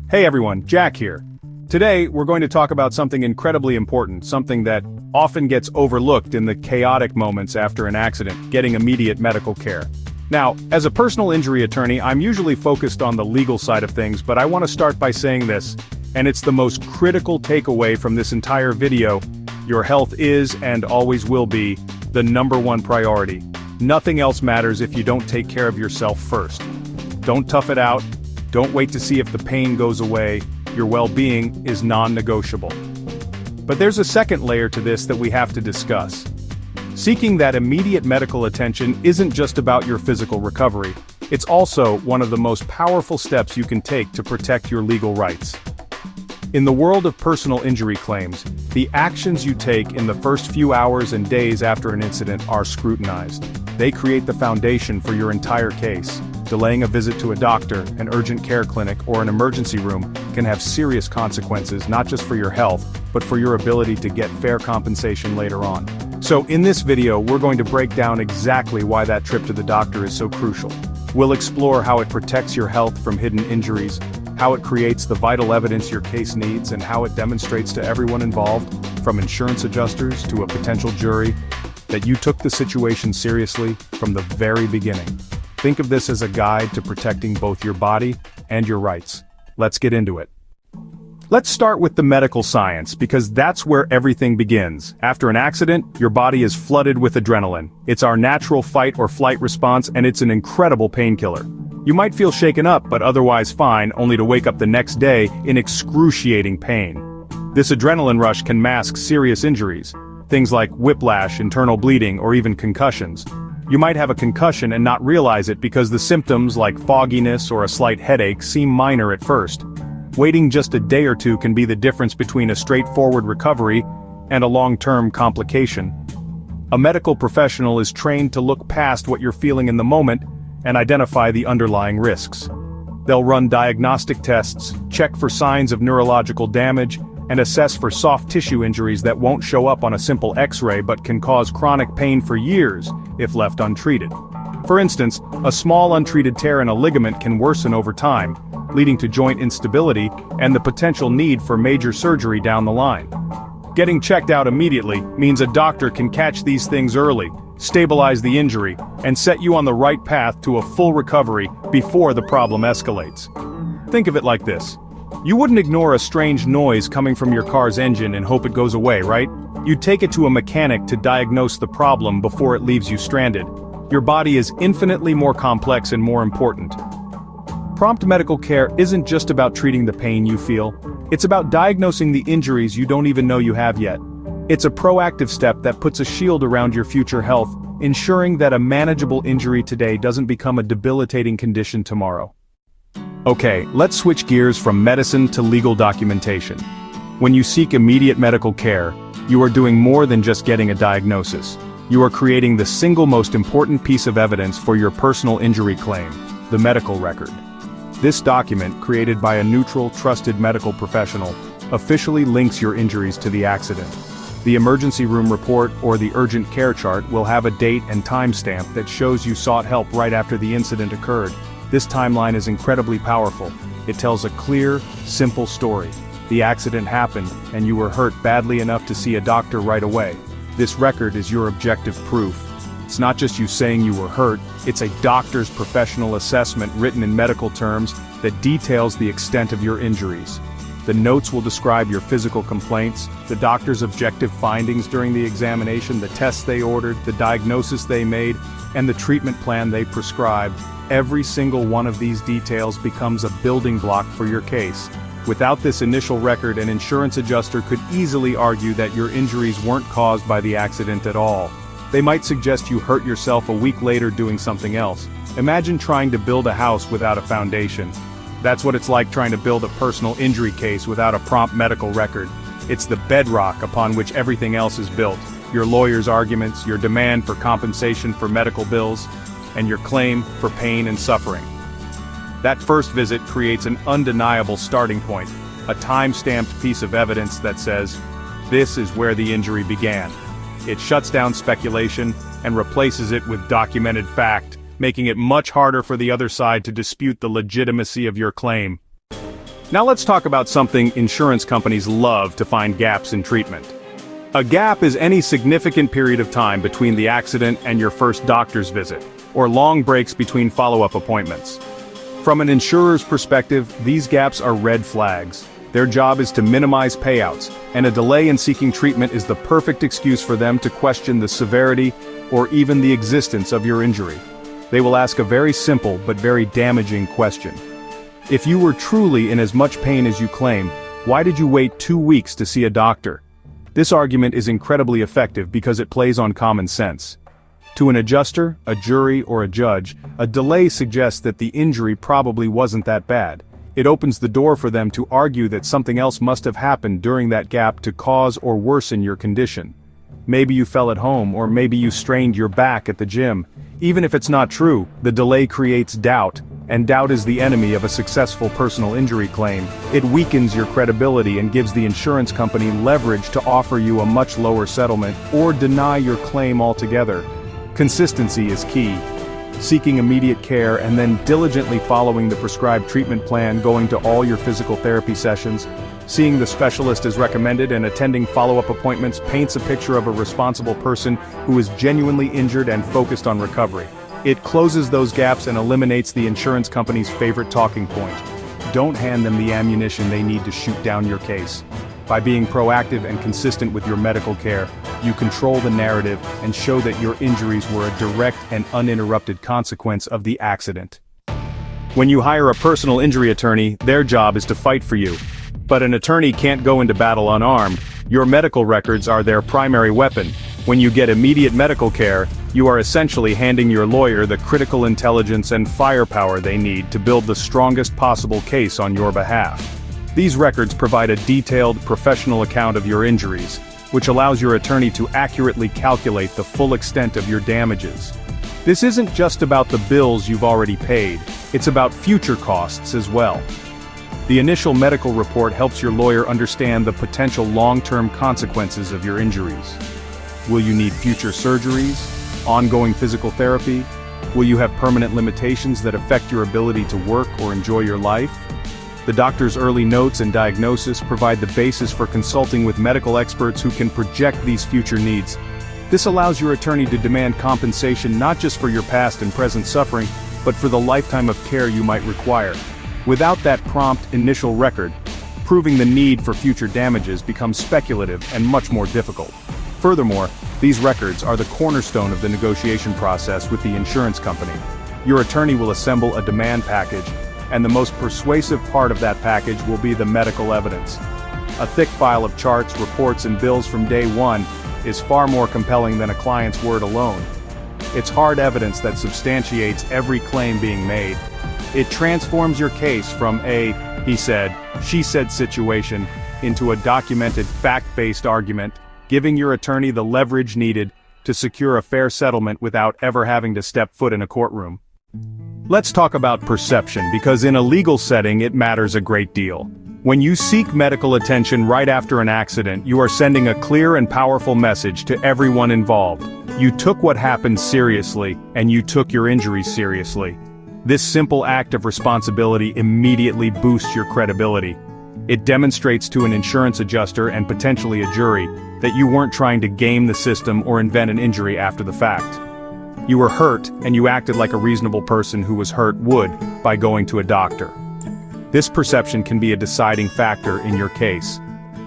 Hey everyone, Jack here. Today, we're going to talk about something incredibly important, something that often gets overlooked in the chaotic moments after an accident, getting immediate medical care. Now, as a personal injury attorney, I'm usually focused on the legal side of things, but I want to start by saying this, and it's the most critical takeaway from this entire video: your health is, and always will be, the #1 priority. Nothing else matters if you don't take care of yourself first. Don't tough it out. Don't wait to see if the pain goes away. Your well-being is non-negotiable. But there's a second layer to this that we have to discuss. Seeking that immediate medical attention isn't just about your physical recovery. It's also one of the most powerful steps you can take to protect your legal rights. In the world of personal injury claims, the actions you take in the first few hours and days after an incident are scrutinized. They create the foundation for your entire case. Delaying a visit to a doctor, an urgent care clinic, or an emergency room can have serious consequences not just for your health, but for your ability to get fair compensation later on. So in this video, we're going to break down exactly why that trip to the doctor is so crucial. We'll explore how it protects your health from hidden injuries, how it creates the vital evidence your case needs, and how it demonstrates to everyone involved, from insurance adjusters to a potential jury, that you took the situation seriously from the very beginning. Think of this as a guide to protecting both your body and your rights. Let's get into it. Let's start with the medical science, because that's where everything begins. After an accident, your body is flooded with adrenaline. It's our natural fight or flight response, and it's an incredible painkiller. You might feel shaken up but otherwise fine, only to wake up the next day in excruciating pain. This adrenaline rush can mask serious injuries, things like whiplash, internal bleeding, or even concussions. You might have a concussion and not realize it because the symptoms, like fogginess or a slight headache, seem minor at first. Waiting just a day or two can be the difference between a straightforward recovery and a long-term complication. A medical professional is trained to look past what you're feeling in the moment and identify the underlying risks. They'll run diagnostic tests, check for signs of neurological damage, and assess for soft tissue injuries that won't show up on a simple X-ray but can cause chronic pain for years if left untreated. For instance, a small untreated tear in a ligament can worsen over time, leading to joint instability and the potential need for major surgery down the line. Getting checked out immediately means a doctor can catch these things early, stabilize the injury, and set you on the right path to a full recovery before the problem escalates. Think of it like this. You wouldn't ignore a strange noise coming from your car's engine and hope it goes away, right? You'd take it to a mechanic to diagnose the problem before it leaves you stranded. Your body is infinitely more complex and more important. Prompt medical care isn't just about treating the pain you feel. It's about diagnosing the injuries you don't even know you have yet. It's a proactive step that puts a shield around your future health, ensuring that a manageable injury today doesn't become a debilitating condition tomorrow. Okay, let's switch gears from medicine to legal documentation. When you seek immediate medical care, you are doing more than just getting a diagnosis. You are creating the single most important piece of evidence for your personal injury claim, the medical record. This document, created by a neutral, trusted medical professional, officially links your injuries to the accident. The emergency room report or the urgent care chart will have a date and timestamp that shows you sought help right after the incident occurred. This timeline is incredibly powerful. It tells a clear, simple story. The accident happened, and you were hurt badly enough to see a doctor right away. This record is your objective proof. It's not just you saying you were hurt, it's a doctor's professional assessment written in medical terms that details the extent of your injuries. The notes will describe your physical complaints, the doctor's objective findings during the examination, the tests they ordered, the diagnosis they made, and the treatment plan they prescribed. Every single one of these details becomes a building block for your case. Without this initial record, an insurance adjuster could easily argue that your injuries weren't caused by the accident at all. They might suggest you hurt yourself a week later doing something else. Imagine trying to build a house without a foundation. That's what it's like trying to build a personal injury case without a prompt medical record. It's the bedrock upon which everything else is built. Your lawyer's arguments, your demand for compensation for medical bills, and your claim for pain and suffering. That first visit creates an undeniable starting point, a time-stamped piece of evidence that says, this is where the injury began. It shuts down speculation and replaces it with documented fact, making it much harder for the other side to dispute the legitimacy of your claim. Now let's talk about something insurance companies love to find: gaps in treatment. A gap is any significant period of time between the accident and your first doctor's visit, or long breaks between follow-up appointments. From an insurer's perspective, these gaps are red flags. Their job is to minimize payouts, and a delay in seeking treatment is the perfect excuse for them to question the severity or even the existence of your injury. They will ask a very simple but very damaging question. If you were truly in as much pain as you claim, why did you wait 2 weeks to see a doctor? This argument is incredibly effective because it plays on common sense. To an adjuster, a jury, or a judge, a delay suggests that the injury probably wasn't that bad. It opens the door for them to argue that something else must have happened during that gap to cause or worsen your condition. Maybe you fell at home, or maybe you strained your back at the gym. Even if it's not true, the delay creates doubt, and doubt is the enemy of a successful personal injury claim. It weakens your credibility and gives the insurance company leverage to offer you a much lower settlement or deny your claim altogether. Consistency is key. Seeking immediate care and then diligently following the prescribed treatment plan, going to all your physical therapy sessions, seeing the specialist as recommended, and attending follow-up appointments paints a picture of a responsible person who is genuinely injured and focused on recovery. It closes those gaps and eliminates the insurance company's favorite talking point. Don't hand them the ammunition they need to shoot down your case. By being proactive and consistent with your medical care, you control the narrative and show that your injuries were a direct and uninterrupted consequence of the accident. When you hire a personal injury attorney, their job is to fight for you. But an attorney can't go into battle unarmed. Your medical records are their primary weapon. When you get immediate medical care, you are essentially handing your lawyer the critical intelligence and firepower they need to build the strongest possible case on your behalf. These records provide a detailed, professional account of your injuries, which allows your attorney to accurately calculate the full extent of your damages. This isn't just about the bills you've already paid, it's about future costs as well. The initial medical report helps your lawyer understand the potential long-term consequences of your injuries. Will you need future surgeries? Ongoing physical therapy? Will you have permanent limitations that affect your ability to work or enjoy your life? The doctor's early notes and diagnosis provide the basis for consulting with medical experts who can project these future needs. This allows your attorney to demand compensation not just for your past and present suffering, but for the lifetime of care you might require. Without that prompt initial record, proving the need for future damages becomes speculative and much more difficult. Furthermore, these records are the cornerstone of the negotiation process with the insurance company. Your attorney will assemble a demand package, and the most persuasive part of that package will be the medical evidence. A thick file of charts, reports, and bills from day one is far more compelling than a client's word alone. It's hard evidence that substantiates every claim being made. It transforms your case from a he said, she said situation into a documented, fact-based argument, giving your attorney the leverage needed to secure a fair settlement without ever having to step foot in a courtroom. Let's talk about perception, because in a legal setting it matters a great deal. When you seek medical attention right after an accident, you are sending a clear and powerful message to everyone involved. You took what happened seriously, and you took your injuries seriously. This simple act of responsibility immediately boosts your credibility. It demonstrates to an insurance adjuster and potentially a jury that you weren't trying to game the system or invent an injury after the fact. You were hurt, and you acted like a reasonable person who was hurt would by going to a doctor. This perception can be a deciding factor in your case.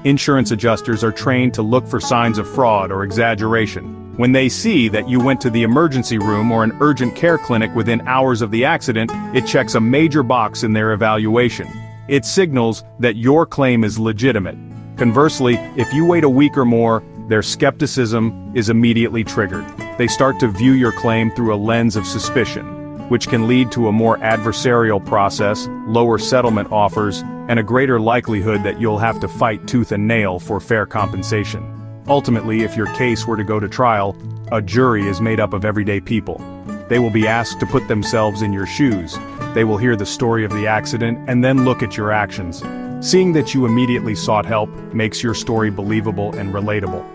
Insurance adjusters are trained to look for signs of fraud or exaggeration. When they see that you went to the emergency room or an urgent care clinic within hours of the accident, it checks a major box in their evaluation. It signals that your claim is legitimate. Conversely, if you wait a week or more, their skepticism is immediately triggered. They start to view your claim through a lens of suspicion, which can lead to a more adversarial process, lower settlement offers, and a greater likelihood that you'll have to fight tooth and nail for fair compensation. Ultimately, if your case were to go to trial, a jury is made up of everyday people. They will be asked to put themselves in your shoes. They will hear the story of the accident and then look at your actions. Seeing that you immediately sought help makes your story believable and relatable.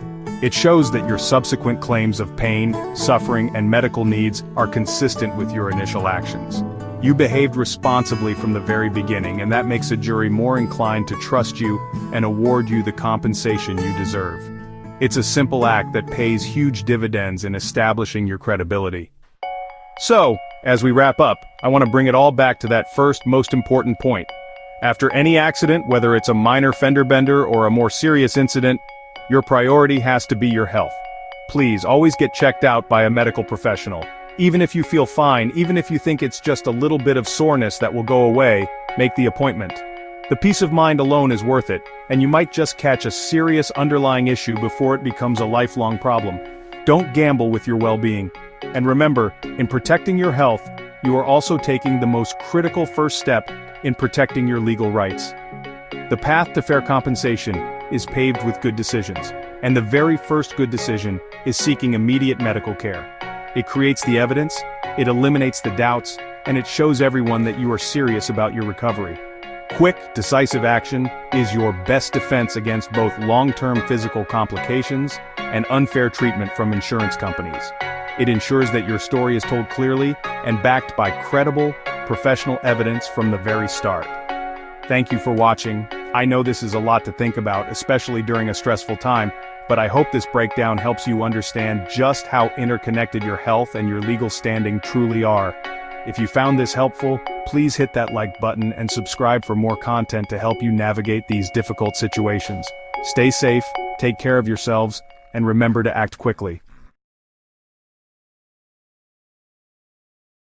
It shows that your subsequent claims of pain, suffering, and medical needs are consistent with your initial actions. You behaved responsibly from the very beginning, and that makes a jury more inclined to trust you and award you the compensation you deserve. It's a simple act that pays huge dividends in establishing your credibility. So, as we wrap up, I want to bring it all back to that first, most important point. After any accident, whether it's a minor fender bender or a more serious incident, your priority has to be your health. Please, always get checked out by a medical professional. Even if you feel fine, even if you think it's just a little bit of soreness that will go away, make the appointment. The peace of mind alone is worth it, and you might just catch a serious underlying issue before it becomes a lifelong problem. Don't gamble with your well-being. And remember, in protecting your health, you are also taking the most critical first step in protecting your legal rights. The path to fair compensation is paved with good decisions, and the very first good decision is seeking immediate medical care. It creates the evidence, it eliminates the doubts, and it shows everyone that you are serious about your recovery. Quick, decisive action is your best defense against both long-term physical complications and unfair treatment from insurance companies. It ensures that your story is told clearly and backed by credible, professional evidence from the very start. Thank you for watching. I know this is a lot to think about, especially during a stressful time, but I hope this breakdown helps you understand just how interconnected your health and your legal standing truly are. If you found this helpful, please hit that like button and subscribe for more content to help you navigate these difficult situations. Stay safe, take care of yourselves, and remember to act quickly.